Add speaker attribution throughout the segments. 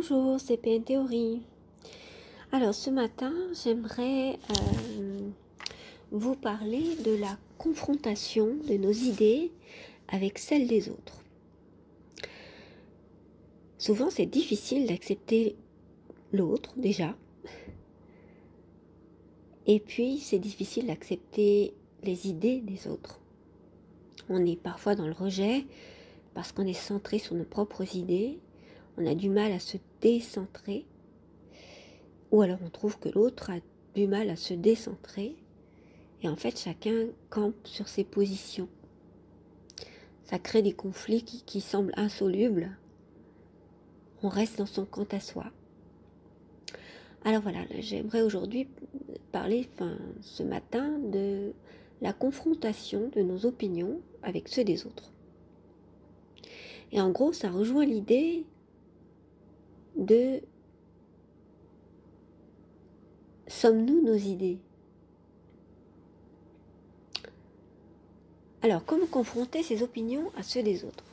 Speaker 1: Bonjour, c'est PN Théorie. Alors ce matin, j'aimerais vous parler de la confrontation de nos idées avec celles des autres. Souvent, c'est difficile d'accepter l'autre déjà. Et puis, c'est difficile d'accepter les idées des autres. On est parfois dans le rejet parce qu'on est centré sur nos propres idées. On a du mal à se décentrer. Ou alors on trouve que l'autre a du mal à se décentrer. Et en fait, chacun campe sur ses positions. Ça crée des conflits qui semblent insolubles. On reste dans son quant à soi. Alors voilà, j'aimerais aujourd'hui parler, ce matin, de la confrontation de nos opinions avec ceux des autres. Et en gros, ça rejoint l'idée de sommes-nous nos idées ? Alors, comment confronter ces opinions à ceux des autres ?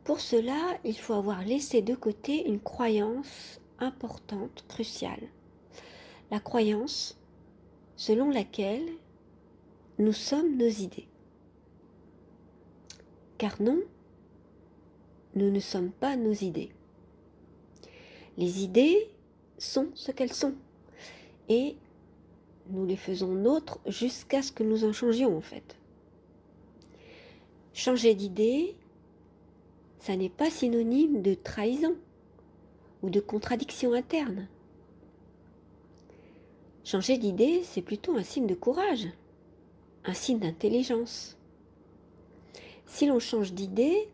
Speaker 1: Pour cela, il faut avoir laissé de côté une croyance importante, cruciale. La croyance selon laquelle nous sommes nos idées. Car non, nous ne sommes pas nos idées. Les idées sont ce qu'elles sont. Et nous les faisons nôtres jusqu'à ce que nous en changions en fait. Changer d'idée, ça n'est pas synonyme de trahison ou de contradiction interne. Changer d'idée, c'est plutôt un signe de courage, un signe d'intelligence. Si l'on change d'idée,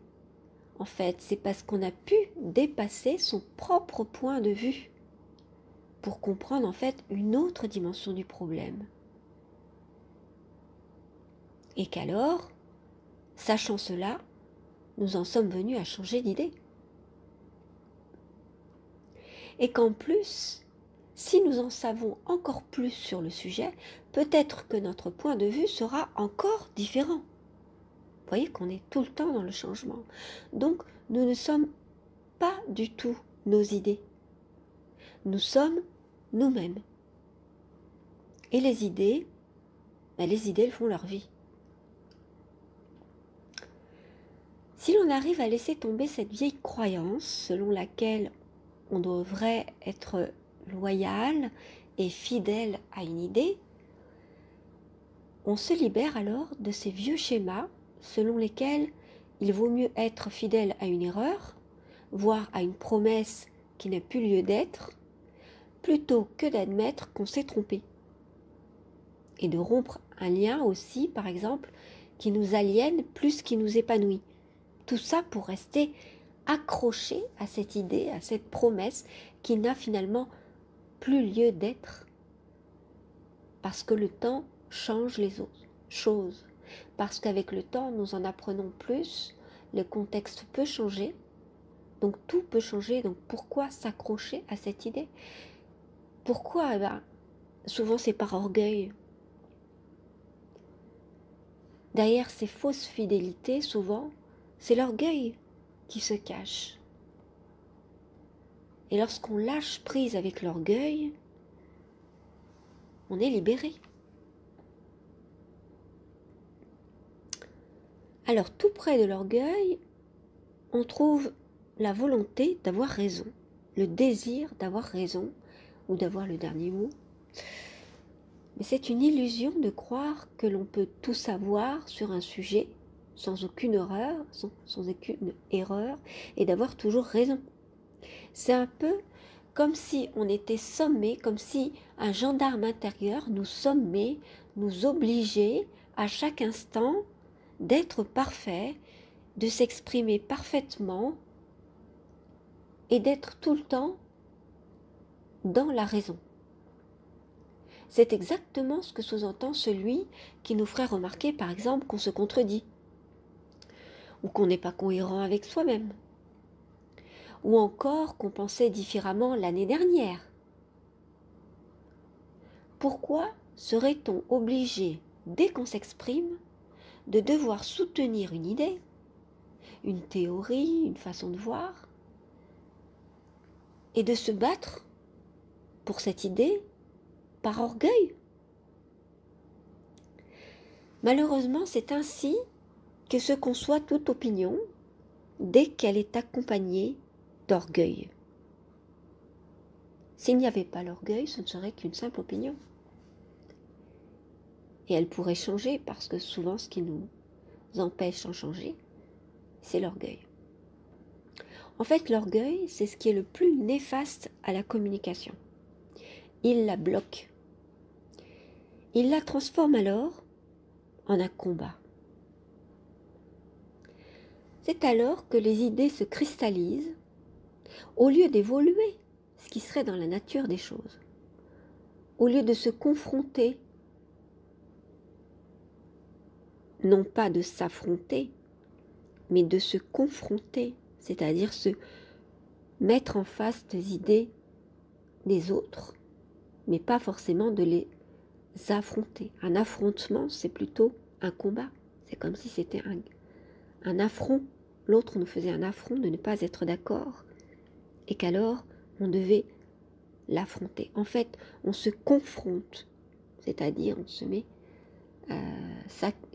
Speaker 1: en fait, c'est parce qu'on a pu dépasser son propre point de vue pour comprendre en fait une autre dimension du problème. Et qu'alors, sachant cela, nous en sommes venus à changer d'idée. Et qu'en plus, si nous en savons encore plus sur le sujet, peut-être que notre point de vue sera encore différent. Vous voyez qu'on est tout le temps dans le changement. Donc, nous ne sommes pas du tout nos idées. Nous sommes nous-mêmes. Et les idées, elles font leur vie. Si l'on arrive à laisser tomber cette vieille croyance selon laquelle on devrait être loyal et fidèle à une idée, on se libère alors de ces vieux schémas selon lesquels il vaut mieux être fidèle à une erreur, voire à une promesse qui n'a plus lieu d'être, plutôt que d'admettre qu'on s'est trompé. Et de rompre un lien aussi, par exemple, qui nous aliène plus qu'il nous épanouit. Tout ça pour rester accroché à cette idée, à cette promesse qui n'a finalement plus lieu d'être. Parce que le temps change les autres choses. Parce qu'avec le temps, nous en apprenons plus, le contexte peut changer, donc tout peut changer. Donc pourquoi s'accrocher à cette idée ? Pourquoi ? Souvent c'est par orgueil. Derrière ces fausses fidélités, souvent, c'est l'orgueil qui se cache. Et lorsqu'on lâche prise avec l'orgueil, on est libéré. Alors, tout près de l'orgueil, on trouve la volonté d'avoir raison, le désir d'avoir raison ou d'avoir le dernier mot. Mais c'est une illusion de croire que l'on peut tout savoir sur un sujet sans aucune erreur et d'avoir toujours raison. C'est un peu comme si on était sommé, comme si un gendarme intérieur nous sommait, nous obligeait à chaque instant d'être parfait, de s'exprimer parfaitement et d'être tout le temps dans la raison. C'est exactement ce que sous-entend celui qui nous ferait remarquer, par exemple, qu'on se contredit, ou qu'on n'est pas cohérent avec soi-même, ou encore qu'on pensait différemment l'année dernière. Pourquoi serait-on obligé, dès qu'on s'exprime, de devoir soutenir une idée, une théorie, une façon de voir, et de se battre pour cette idée par orgueil. Malheureusement, c'est ainsi que se conçoit toute opinion dès qu'elle est accompagnée d'orgueil. S'il n'y avait pas l'orgueil, ce ne serait qu'une simple opinion. Et elle pourrait changer parce que souvent ce qui nous empêche d'en changer, c'est l'orgueil. En fait, l'orgueil, c'est ce qui est le plus néfaste à la communication. Il la bloque. Il la transforme alors en un combat. C'est alors que les idées se cristallisent au lieu d'évoluer, ce qui serait dans la nature des choses, au lieu de se confronter, non pas de s'affronter, mais de se confronter, c'est-à-dire se mettre en face des idées des autres, mais pas forcément de les affronter. Un affrontement, c'est plutôt un combat. C'est comme si c'était un affront. L'autre nous faisait un affront de ne pas être d'accord et qu'alors on devait l'affronter. En fait, on se confronte, c'est-à-dire on se met,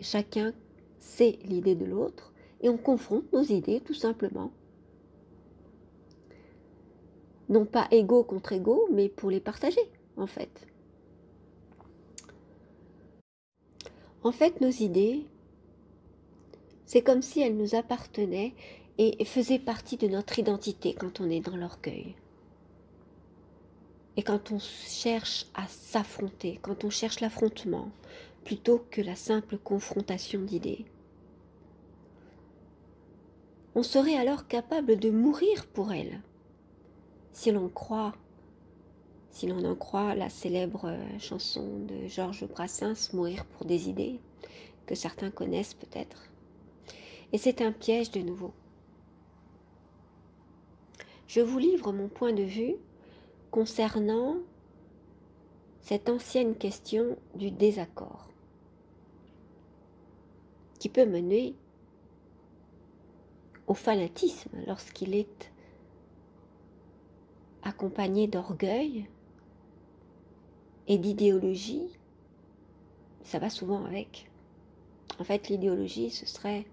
Speaker 1: chacun sait l'idée de l'autre et on confronte nos idées tout simplement. Non pas égaux contre égaux, mais pour les partager en fait. En fait, nos idées, c'est comme si elles nous appartenaient et faisaient partie de notre identité quand on est dans l'orgueil. Et quand on cherche à s'affronter, quand on cherche l'affrontement, plutôt que la simple confrontation d'idées, on serait alors capable de mourir pour elles, si l'on en croit la célèbre chanson de Georges Brassens, Mourir pour des idées, que certains connaissent peut-être. Et c'est un piège de nouveau. Je vous livre mon point de vue concernant cette ancienne question du désaccord, qui peut mener au fanatisme lorsqu'il est accompagné d'orgueil et d'idéologie. Ça va souvent avec. En fait, l'idéologie, ce serait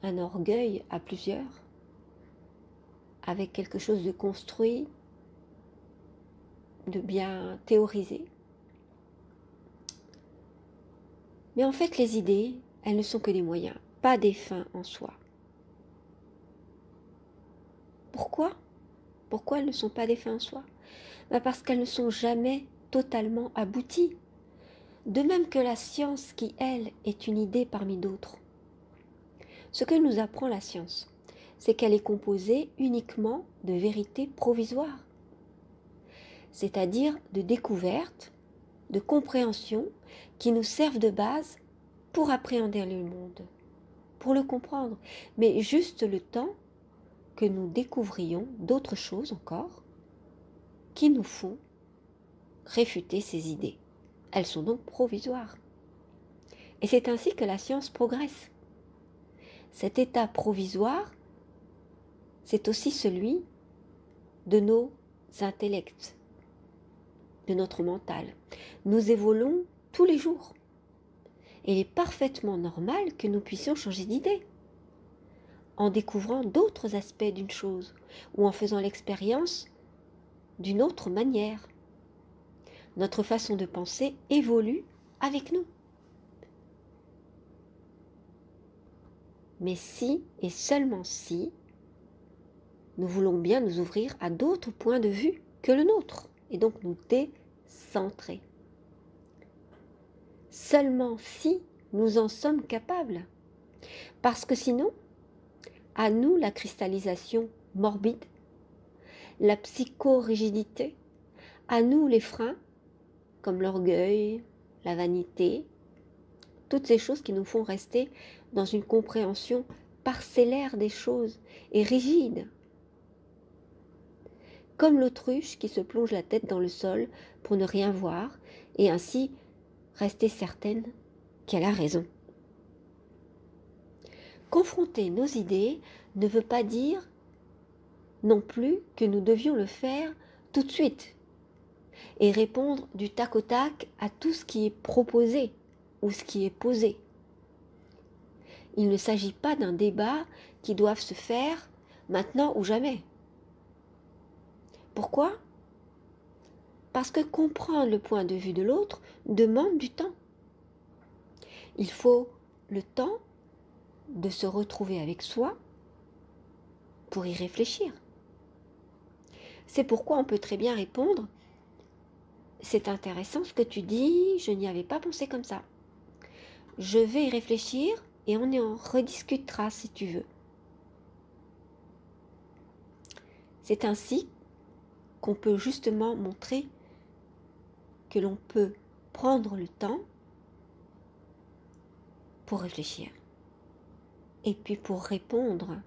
Speaker 1: un orgueil à plusieurs, avec quelque chose de construit, de bien théorisé. Mais en fait, les idées, elles ne sont que des moyens, pas des fins en soi. Pourquoi ? Pourquoi elles ne sont pas des fins en soi ? Parce qu'elles ne sont jamais totalement abouties. De même que la science qui, elle, est une idée parmi d'autres. Ce que nous apprend la science, c'est qu'elle est composée uniquement de vérités provisoires, c'est-à-dire de découvertes, de compréhensions qui nous servent de base pour appréhender le monde, pour le comprendre, mais juste le temps que nous découvrions d'autres choses encore qui nous font réfuter ces idées. Elles sont donc provisoires. Et c'est ainsi que la science progresse. Cet état provisoire, c'est aussi celui de nos intellects, de notre mental. Nous évoluons tous les jours. Et il est parfaitement normal que nous puissions changer d'idée, en découvrant d'autres aspects d'une chose, ou en faisant l'expérience d'une autre manière. Notre façon de penser évolue avec nous. Mais si, et seulement si, nous voulons bien nous ouvrir à d'autres points de vue que le nôtre, et donc nous décentrer. Seulement si nous en sommes capables. Parce que sinon, à nous la cristallisation morbide, la psychorigidité, à nous les freins, comme l'orgueil, la vanité, toutes ces choses qui nous font rester dans une compréhension parcellaire des choses et rigide. Comme l'autruche qui se plonge la tête dans le sol pour ne rien voir et ainsi rester certaine qu'elle a raison. Confronter nos idées ne veut pas dire non plus que nous devions le faire tout de suite et répondre du tac au tac à tout ce qui est proposé ou ce qui est posé. Il ne s'agit pas d'un débat qui doit se faire maintenant ou jamais. Pourquoi ? Parce que comprendre le point de vue de l'autre demande du temps. Il faut le temps de se retrouver avec soi pour y réfléchir. C'est pourquoi on peut très bien répondre « C'est intéressant ce que tu dis, je n'y avais pas pensé comme ça. Je vais y réfléchir et on en rediscutera si tu veux. » C'est ainsi qu'on peut justement montrer que l'on peut prendre le temps pour réfléchir et puis pour répondre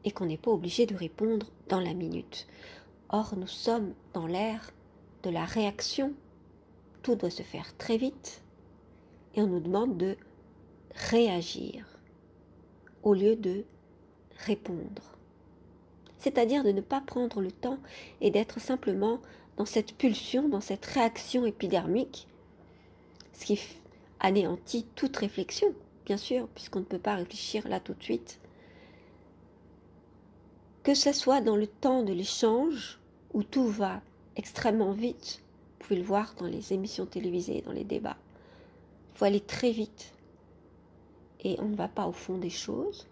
Speaker 1: et qu'on n'est pas obligé de répondre dans la minute. Or, nous sommes dans l'ère de la réaction. Tout doit se faire très vite et on nous demande de réagir au lieu de répondre. C'est-à-dire de ne pas prendre le temps et d'être simplement dans cette pulsion, dans cette réaction épidermique, ce qui anéantit toute réflexion, bien sûr, puisqu'on ne peut pas réfléchir là tout de suite. Que ce soit dans le temps de l'échange, où tout va extrêmement vite, vous pouvez le voir dans les émissions télévisées, dans les débats, il faut aller très vite et on ne va pas au fond des choses.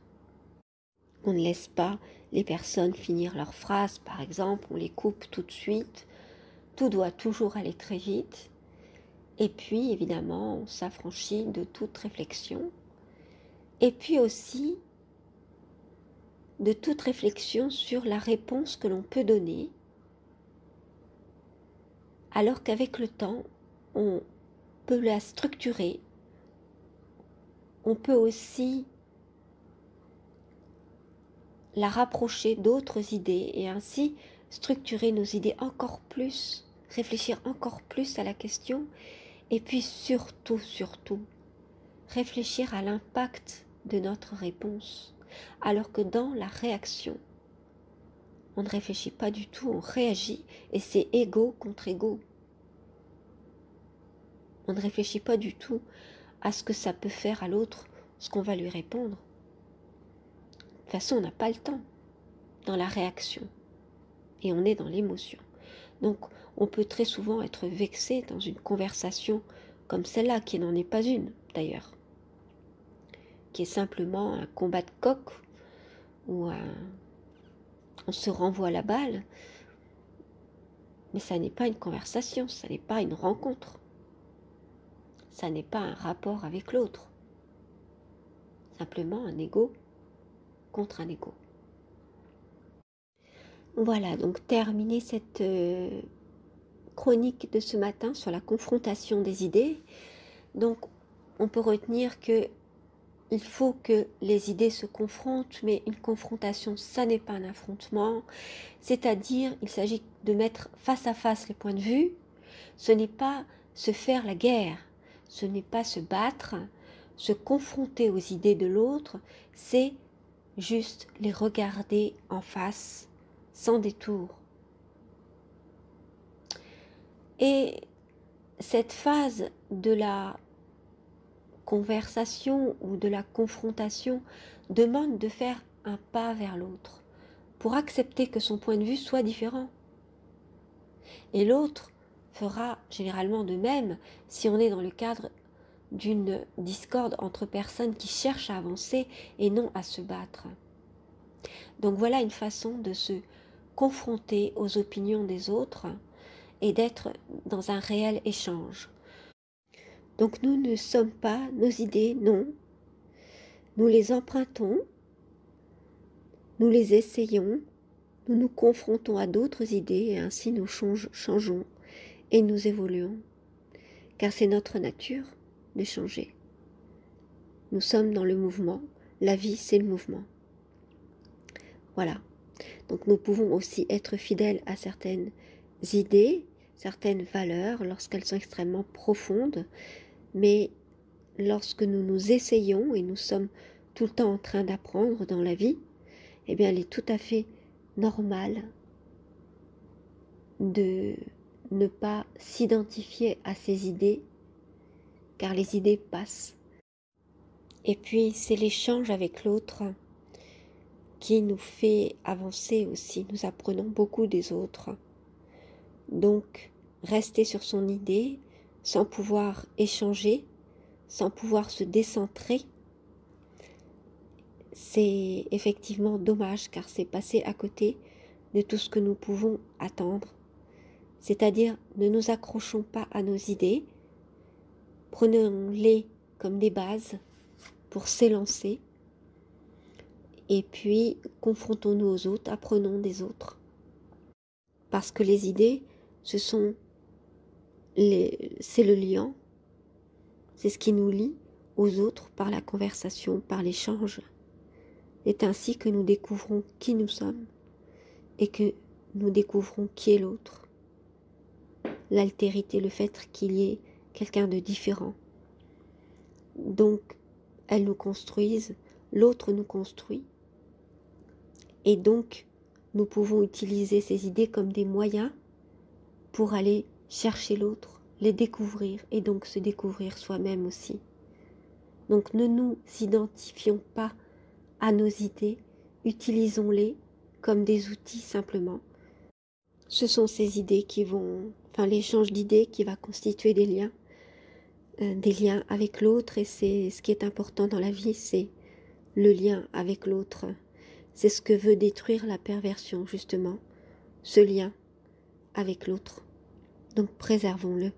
Speaker 1: On ne laisse pas les personnes finir leurs phrases, par exemple, on les coupe tout de suite. Tout doit toujours aller très vite. Et puis, évidemment, on s'affranchit de toute réflexion. Et puis aussi, de toute réflexion sur la réponse que l'on peut donner, alors qu'avec le temps, on peut la structurer. On peut aussi la rapprocher d'autres idées et ainsi structurer nos idées encore plus, réfléchir encore plus à la question et puis surtout, réfléchir à l'impact de notre réponse. Alors que dans la réaction, on ne réfléchit pas du tout, on réagit et c'est ego contre ego. On ne réfléchit pas du tout à ce que ça peut faire à l'autre, ce qu'on va lui répondre. De toute façon, on n'a pas le temps dans la réaction et on est dans l'émotion. Donc, on peut très souvent être vexé dans une conversation comme celle-là, qui n'en est pas une d'ailleurs, qui est simplement un combat de coq où on se renvoie la balle, mais ça n'est pas une conversation, ça n'est pas une rencontre, ça n'est pas un rapport avec l'autre, simplement un ego contre un ego. Voilà, donc terminer cette chronique de ce matin sur la confrontation des idées. Donc on peut retenir que il faut que les idées se confrontent, mais une confrontation, ça n'est pas un affrontement, c'est-à-dire il s'agit de mettre face à face les points de vue, ce n'est pas se faire la guerre, ce n'est pas se battre, se confronter aux idées de l'autre, c'est juste les regarder en face, sans détour. Et cette phase de la conversation ou de la confrontation demande de faire un pas vers l'autre pour accepter que son point de vue soit différent. Et l'autre fera généralement de même si on est dans le cadre d'une discorde entre personnes qui cherchent à avancer et non à se battre. Donc voilà une façon de se confronter aux opinions des autres et d'être dans un réel échange. Donc nous ne sommes pas nos idées, non. Nous les empruntons, nous les essayons, nous nous confrontons à d'autres idées et ainsi nous changeons et nous évoluons. Car c'est notre nature de changer. Nous sommes dans le mouvement, la vie c'est le mouvement. Voilà. Donc nous pouvons aussi être fidèles à certaines idées, certaines valeurs lorsqu'elles sont extrêmement profondes, mais lorsque nous nous essayons et nous sommes tout le temps en train d'apprendre dans la vie, eh bien il est tout à fait normal de ne pas s'identifier à ces idées, car les idées passent. Et puis c'est l'échange avec l'autre qui nous fait avancer aussi. Nous apprenons beaucoup des autres. Donc rester sur son idée sans pouvoir échanger, sans pouvoir se décentrer, c'est effectivement dommage, car c'est passer à côté de tout ce que nous pouvons attendre. C'est-à-dire, ne nous accrochons pas à nos idées, prenons-les comme des bases pour s'élancer, et puis confrontons-nous aux autres, apprenons des autres. Parce que les idées, c'est le lien, c'est ce qui nous lie aux autres par la conversation, par l'échange. C'est ainsi que nous découvrons qui nous sommes et que nous découvrons qui est l'autre. L'altérité, le fait qu'il y ait quelqu'un de différent. Donc, elles nous construisent, l'autre nous construit. Et donc, nous pouvons utiliser ces idées comme des moyens pour aller chercher l'autre, les découvrir et donc se découvrir soi-même aussi. Donc, ne nous identifions pas à nos idées, utilisons-les comme des outils simplement. Ce sont ces idées l'échange d'idées qui va constituer des liens avec l'autre, et c'est ce qui est important dans la vie, c'est le lien avec l'autre. C'est ce que veut détruire la perversion, justement, ce lien avec l'autre. Donc préservons-le.